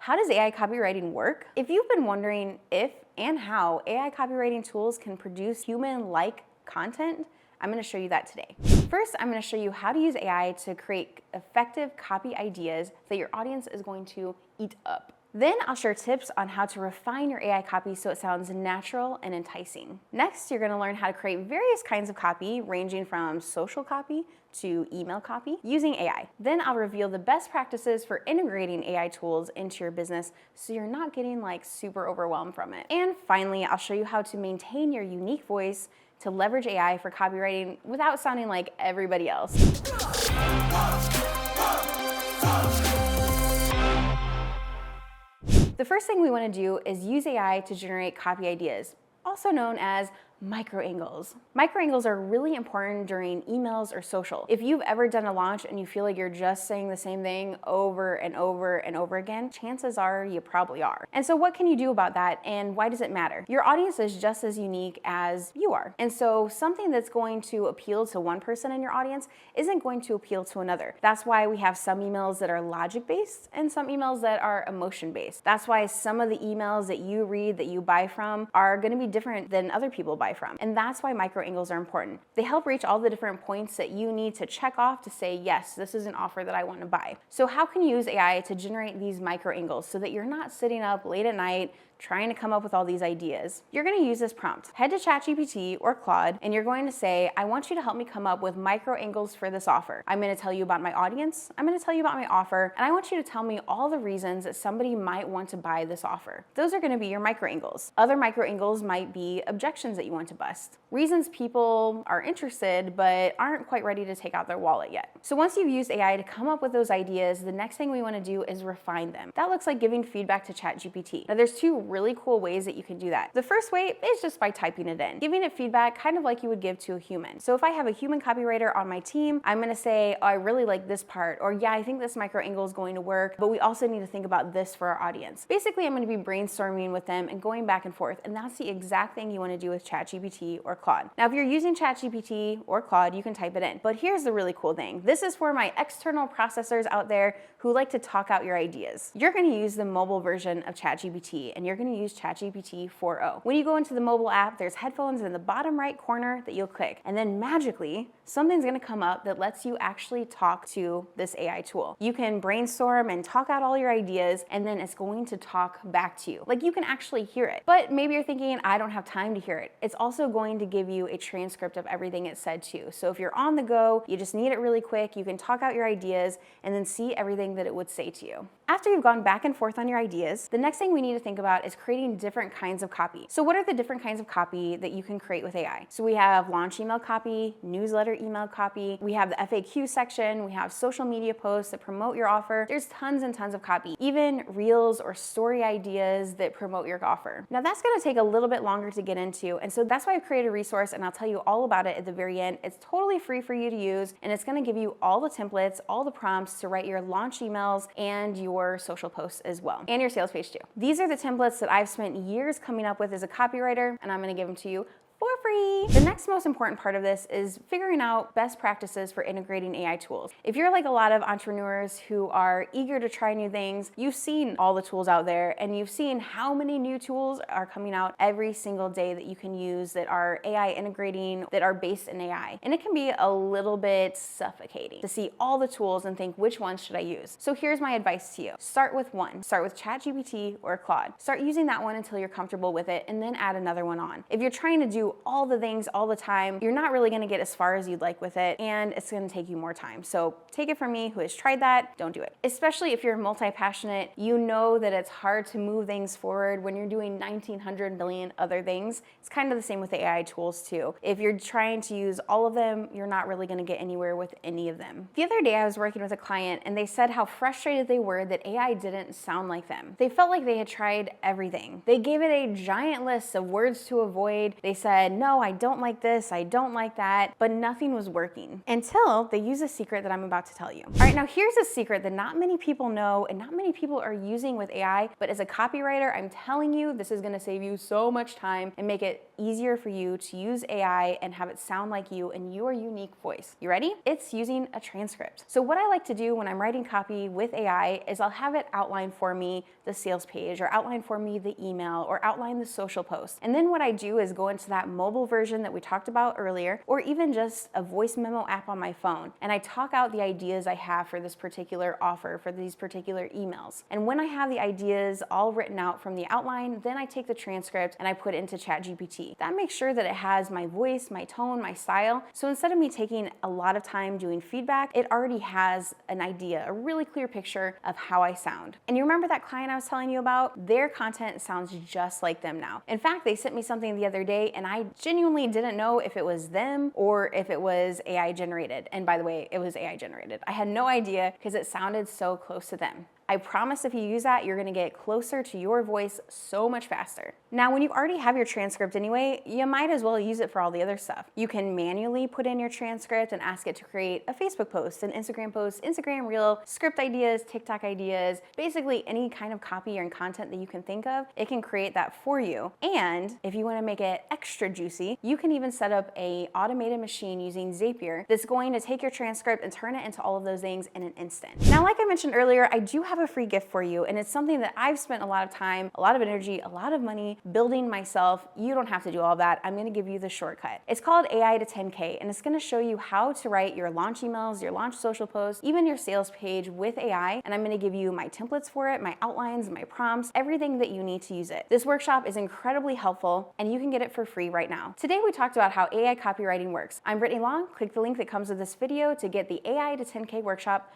How does AI copywriting work? If you've been wondering if and how AI copywriting tools can produce human-like content, I'm going to show you that today. First, I'm going to show you how to use AI to create effective copy ideas that your audience is going to eat up. Then I'll share tips on how to refine your AI copy so it sounds natural and enticing. Next, you're going to learn how to create various kinds of copy, ranging from social copy to email copy using AI. Then I'll reveal the best practices for integrating AI tools into your business so you're not getting super overwhelmed from it. And finally, I'll show you how to maintain your unique voice to leverage AI for copywriting without sounding like everybody else. The first thing we want to do is use AI to generate copy ideas, also known as microangles. Microangles are really important during emails or social. If you've ever done a launch and you feel like you're just saying the same thing over and over and over again, chances are you probably are. And so what can you do about that, and why does it matter? Your audience is just as unique as you are. And so something that's going to appeal to one person in your audience isn't going to appeal to another. That's why we have some emails that are logic-based and some emails that are emotion-based. That's why some of the emails that you read, that you buy from, are going to be different than other people buy from. And that's why microangles are important. They help reach all the different points that you need to check off to say, yes, this is an offer that I want to buy. So how can you use AI to generate these microangles so that you're not sitting up late at night trying to come up with all these ideas? You're going to use this prompt. Head to ChatGPT or Claude, and you're going to say, I want you to help me come up with micro angles for this offer. I'm going to tell you about my audience, I'm going to tell you about my offer, and I want you to tell me all the reasons that somebody might want to buy this offer. Those are going to be your micro angles. Other micro angles might be objections that you want to bust, reasons people are interested but aren't quite ready to take out their wallet yet. So once you've used AI to come up with those ideas, the next thing we want to do is refine them. That looks like giving feedback to ChatGPT. Now there's two really cool ways that you can do that. The first way is just by typing it in, giving it feedback kind of like you would give to a human. So if I have a human copywriter on my team, I'm going to say, oh, I really like this part, or yeah, I think this micro angle is going to work, but we also need to think about this for our audience. Basically, I'm going to be brainstorming with them and going back and forth, and that's the exact thing you want to do with ChatGPT or Claude. Now, if you're using ChatGPT or Claude, you can type it in. But here's the really cool thing. This is for my external processors out there who like to talk out your ideas. You're going to use the mobile version of ChatGPT, and you're going to use ChatGPT 4.0. When you go into the mobile app, there's headphones in the bottom right corner that you'll click, and then magically something's going to come up that lets you actually talk to this AI tool. You can brainstorm and talk out all your ideas, and then it's going to talk back to you. Like, you can actually hear it. But maybe you're thinking, I don't have time to hear it. It's also going to give you a transcript of everything it said too. So if you're on the go, you just need it really quick, you can talk out your ideas and then see everything that it would say to you. After you've gone back and forth on your ideas, the next thing we need to think about is creating different kinds of copy. So what are the different kinds of copy that you can create with AI? So we have launch email copy, newsletter email copy, we have the FAQ section, we have social media posts that promote your offer. There's tons and tons of copy, even reels or story ideas that promote your offer. Now that's going to take a little bit longer to get into, and so that's why I've created a resource, and I'll tell you all about it at the very end. It's totally free for you to use, and it's going to give you all the templates, all the prompts to write your launch emails and your social posts as well, and your sales page too. These are the templates that I've spent years coming up with as a copywriter, and I'm going to give them to you for free. The next most important part of this is figuring out best practices for integrating AI tools. If you're like a lot of entrepreneurs who are eager to try new things, you've seen all the tools out there, and you've seen how many new tools are coming out every single day that you can use that are AI integrating, that are based in AI. And it can be a little bit suffocating to see all the tools and think, which ones should I use? So here's my advice to you. Start with one. Start with ChatGPT or Claude. Start using that one until you're comfortable with it, and then add another one on. If you're trying to do all the things all the time, you're not really going to get as far as you'd like with it, and it's going to take you more time. So take it from me, who has tried that, don't do it. Especially if you're multi-passionate, you know that it's hard to move things forward when you're doing 1,900 million other things. It's kind of the same with the AI tools too. If you're trying to use all of them, you're not really going to get anywhere with any of them. The other day I was working with a client, and they said how frustrated they were that AI didn't sound like them. They felt like they had tried everything. They gave it a giant list of words to avoid. They said, no, I don't like this, I don't like that, but nothing was working until they use a secret that I'm about to tell you. All right, now here's a secret that not many people know and not many people are using with AI, but as a copywriter, I'm telling you, this is gonna save you so much time and make it easier for you to use AI and have it sound like you and your unique voice. You ready? It's using a transcript. So what I like to do when I'm writing copy with AI is I'll have it outline for me the sales page, or outline for me the email, or outline the social post. And then what I do is go into that mobile version that we talked about earlier, or even just a voice memo app on my phone, and I talk out the ideas I have for this particular offer, for these particular emails. And when I have the ideas all written out from the outline, then I take the transcript and I put it into ChatGPT. That makes sure that it has my voice, my tone, my style. So instead of me taking a lot of time doing feedback, it already has an idea, a really clear picture of how I sound. And you remember that client I was telling you about? Their content sounds just like them now. In fact, they sent me something the other day and I genuinely didn't know if it was them or if it was AI generated. And by the way, it was AI generated. I had no idea because it sounded so close to them. I promise if you use that, you're gonna get closer to your voice so much faster. Now, when you already have your transcript anyway, you might as well use it for all the other stuff. You can manually put in your transcript and ask it to create a Facebook post, an Instagram post, Instagram reel, script ideas, TikTok ideas, basically any kind of copy and content that you can think of, it can create that for you. And if you wanna make it extra juicy, you can even set up an automated machine using Zapier that's going to take your transcript and turn it into all of those things in an instant. Now, like I mentioned earlier, I do have a free gift for you, and it's something that I've spent a lot of time, a lot of energy, a lot of money building myself. You don't have to do all that. I'm gonna give you the shortcut. It's called AI to 10K, and it's gonna show you how to write your launch emails, your launch social posts, even your sales page with AI, and I'm gonna give you my templates for it, my outlines, my prompts, everything that you need to use it. This workshop is incredibly helpful, and you can get it for free right now. Today, we talked about how AI copywriting works. I'm Brittany Long. Click the link that comes with this video to get the AI to 10K workshop